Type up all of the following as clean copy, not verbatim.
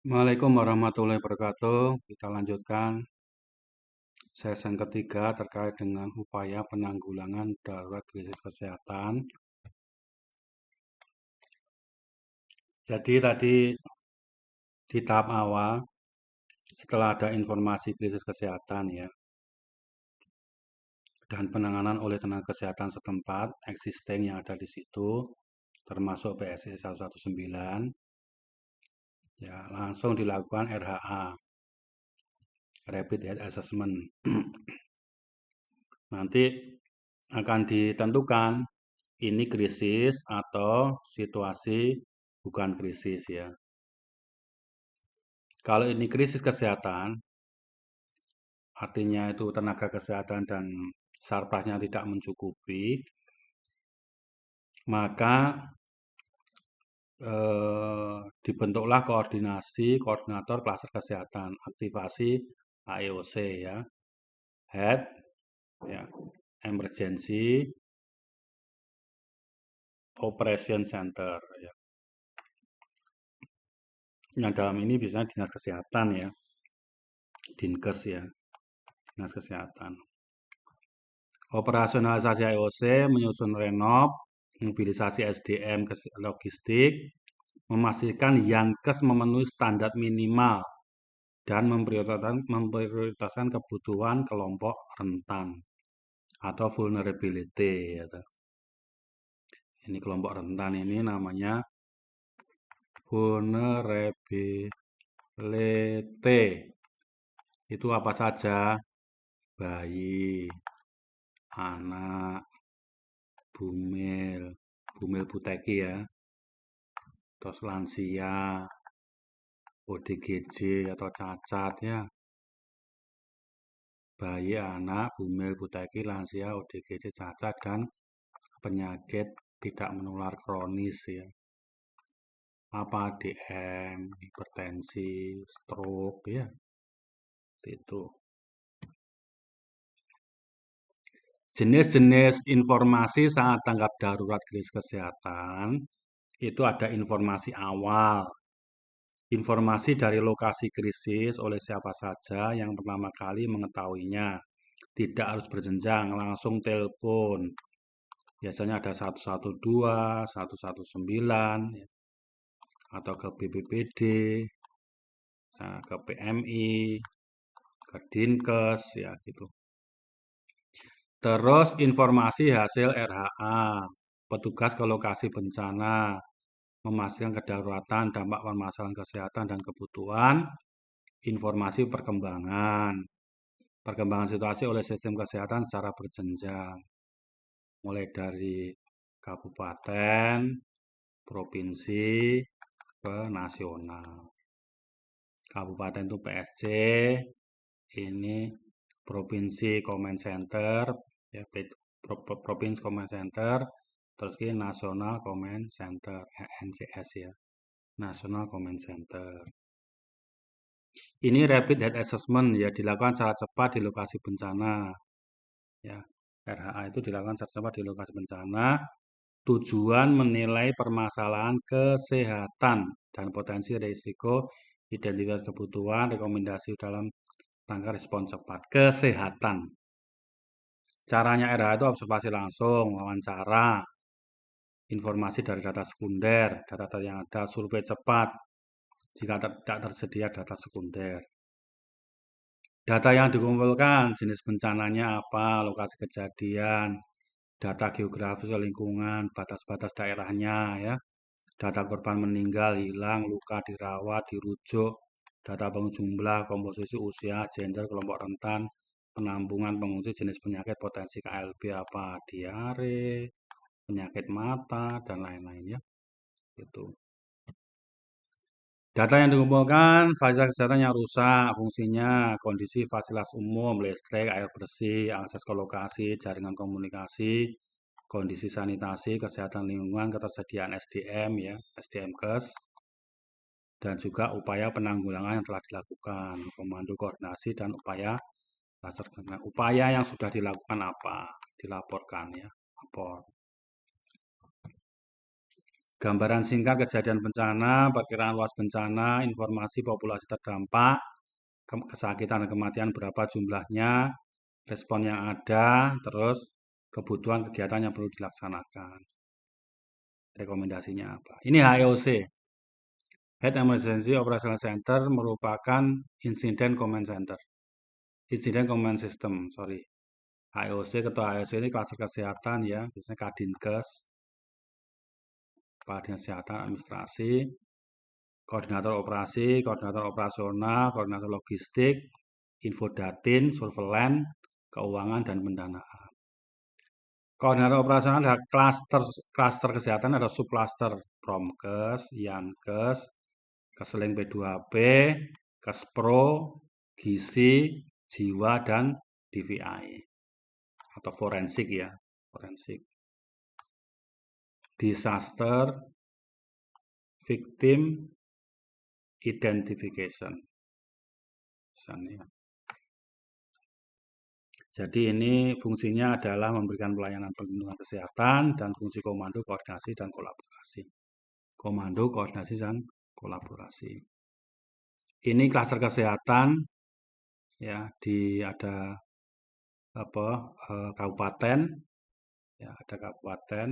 Assalamualaikum warahmatullahi wabarakatuh. Kita lanjutkan sesi ketiga terkait dengan upaya penanggulangan darurat krisis kesehatan. Jadi tadi di tahap awal, setelah ada informasi krisis kesehatan ya, dan penanganan oleh tenaga kesehatan setempat existing yang ada di situ, termasuk PSE 119, ya langsung dilakukan RHA, Rapid Health Assessment. Nanti akan ditentukan ini krisis atau situasi bukan krisis ya. Kalau ini krisis kesehatan, artinya itu tenaga kesehatan dan sarprasnya tidak mencukupi, maka dibentuklah koordinator klaster kesehatan, aktivasi AEOC ya, Head ya, Emergency Operation Center ya. Yang dalam ini biasanya dinas kesehatan ya, Dinkes ya, dinas kesehatan. Operasionalisasi AEOC menyusun renov, mobilisasi SDM logistik, memastikan Yankes memenuhi standar minimal dan memprioritaskan kebutuhan kelompok rentan atau vulnerability. Ini kelompok rentan ini namanya vulnerability. Itu apa saja? Bayi, anak, bumil buteki ya, terus lansia, ODGJ atau cacat ya, bayi, anak, bumil buteki, lansia, ODGJ, cacat, dan penyakit tidak menular kronis ya, apa DM, hipertensi, stroke ya, itu. Jenis-jenis informasi saat tanggap darurat krisis kesehatan itu ada informasi awal, informasi dari lokasi krisis oleh siapa saja yang pertama kali mengetahuinya. Tidak harus berjenjang, langsung telepon. Biasanya ada 112, 119, atau ke BPBD, ke PMI, ke Dinkes, ya gitu. Terus informasi hasil RHA, petugas ke lokasi bencana, memastikan kedaruratan, dampak permasalahan kesehatan dan kebutuhan, informasi perkembangan situasi oleh sistem kesehatan secara berjenjang, mulai dari kabupaten, provinsi, ke nasional. Kabupaten itu PSC, ini provinsi command center, ya, provinsi command center, terus ini nasional command center, NCS ya, national command center. Ini rapid health assessment ya, dilakukan secara cepat di lokasi bencana. Ya, RHA itu dilakukan secara cepat di lokasi bencana. Tujuan menilai permasalahan kesehatan dan potensi risiko, identitas kebutuhan, rekomendasi dalam rangka respon cepat. Kesehatan. Caranya RHA itu observasi langsung, wawancara, informasi dari data sekunder, data yang ada, survei cepat, jika tidak tersedia data sekunder. Data yang dikumpulkan, jenis bencananya apa, lokasi kejadian, data geografis lingkungan, batas-batas daerahnya ya, data korban meninggal, hilang, luka, dirawat, dirujuk, data jumlah, komposisi usia, gender, kelompok rentan, penampungan pengungsi, jenis penyakit, potensi KLB apa, diare, penyakit mata, dan lain-lain ya. Itu. Data yang dikumpulkan, fasilitas kesehatan yang rusak, fungsinya, kondisi fasilitas umum, listrik, air bersih, akses ke lokasi, jaringan komunikasi, kondisi sanitasi, kesehatan lingkungan, ketersediaan SDM ya, SDMkes, dan juga upaya penanggulangan yang telah dilakukan, komando koordinasi dan upaya upaya yang sudah dilakukan apa, dilaporkan ya, lapor. gambaran singkat kejadian bencana, perkiraan luas bencana, informasi populasi terdampak, kesakitan dan kematian berapa jumlahnya, respon yang ada, terus kebutuhan kegiatan yang perlu dilaksanakan. Rekomendasinya apa? Ini HEOC. Head Emergency Operational Center merupakan Incident Command Center. Incident Command System, sorry. HEOC, ketua HEOC ini klaster kesehatan ya, biasanya Kadinkes, Kepala Dinas Kesehatan Administrasi, koordinator operasi, koordinator operasional, koordinator logistik, infodatin, surveillance, keuangan, dan pendanaan. Koordinator operasional ada klaster kesehatan, ada subklaster Promkes, Yankes, Kesling P2P, Kespro, Gizi, Jiwa, dan DVI atau forensik ya, forensik. Disaster Victim Identification. Misalnya. Jadi ini fungsinya adalah memberikan pelayanan perlindungan kesehatan dan fungsi komando, koordinasi, dan kolaborasi. Komando, koordinasi, dan kolaborasi. Ini klaster kesehatan ya, ada kabupaten ya, ada kabupaten,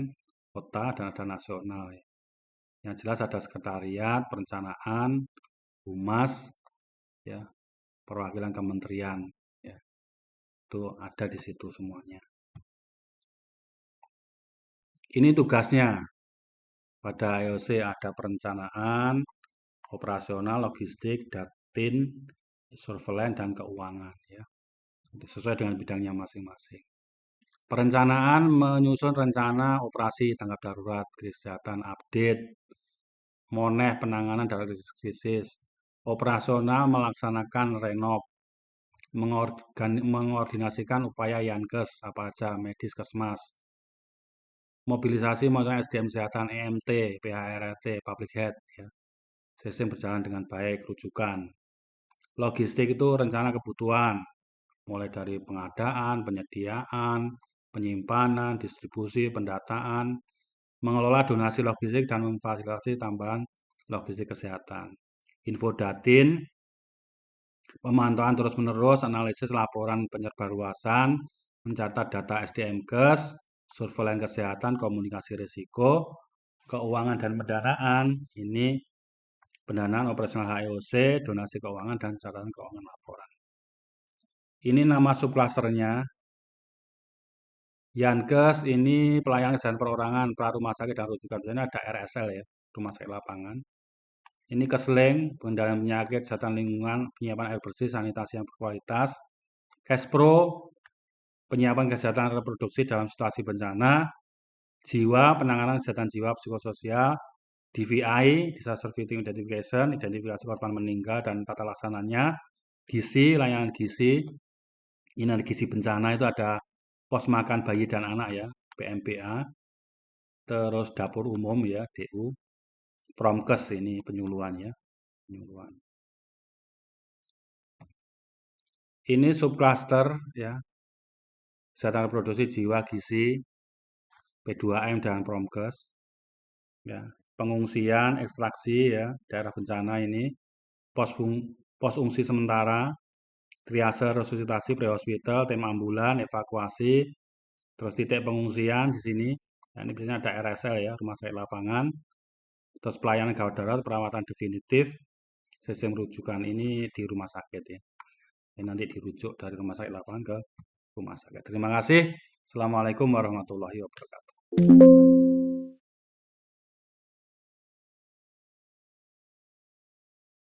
kota, dan ada nasional ya. Yang jelas ada sekretariat, perencanaan, humas ya, perwakilan kementerian ya. Itu ada di situ semuanya. Ini tugasnya. Pada IOC ada perencanaan, operasional, logistik, datin, surveillance, dan keuangan ya. Sesuai dengan bidangnya masing-masing. Perencanaan menyusun rencana operasi tanggap darurat, kesehatan, update, moneh penanganan darurat krisis. Operasional melaksanakan renov, mengordinasikan upaya Yankes, apa aja, medis, kesmas. Mobilisasi menggunakan SDM kesehatan, EMT, PHRT, public health ya. Sistem berjalan dengan baik, rujukan. Logistik itu rencana kebutuhan, mulai dari pengadaan, penyediaan, penyimpanan, distribusi, pendataan, mengelola donasi logistik dan memfasilitasi tambahan logistik kesehatan. Infodatin, pemantauan terus-menerus, analisis laporan penyebarluasan, mencatat data SDMkes, surveillance kesehatan, komunikasi risiko, keuangan dan pendanaan. Ini pendanaan operasional HEOC, donasi keuangan, dan catatan keuangan laporan. Ini nama subklasternya. Yankes ini pelayanan kesehatan perorangan, pra-rumah sakit, dan rujukan. Ini ada RSL ya, rumah sakit lapangan. Ini Kesling, pengendalian penyakit, kesehatan lingkungan, penyiapan air bersih, sanitasi yang berkualitas. Kespro, penyiapan kesehatan reproduksi dalam situasi bencana. Jiwa, penanganan kesehatan jiwa, psikososial. DVI, Disaster Victim Identification, identifikasi korban meninggal dan tata laksananya. Gizi, layanan gizi. Ini ada gizi bencana, itu ada pos makan bayi dan anak ya, PMBA. Terus dapur umum ya, DU. Promkes ini penyuluhan ya, penyuluhan. Ini subklaster ya, kesehatan reproduksi, jiwa, gizi, P2M dan Promkes. Ya, pengungsian, ekstraksi ya, daerah bencana ini, pos ungsi sementara, triase, resusitasi, pre-hospital, tim ambulan, evakuasi, terus titik pengungsian di sini. Ya, ini biasanya ada RSL ya, rumah sakit lapangan. Terus pelayanan gawat darurat, perawatan definitif, sistem rujukan ini di rumah sakit ya. Ini nanti dirujuk dari rumah sakit lapangan ke rumah sakit. Terima kasih. Assalamualaikum warahmatullahi wabarakatuh.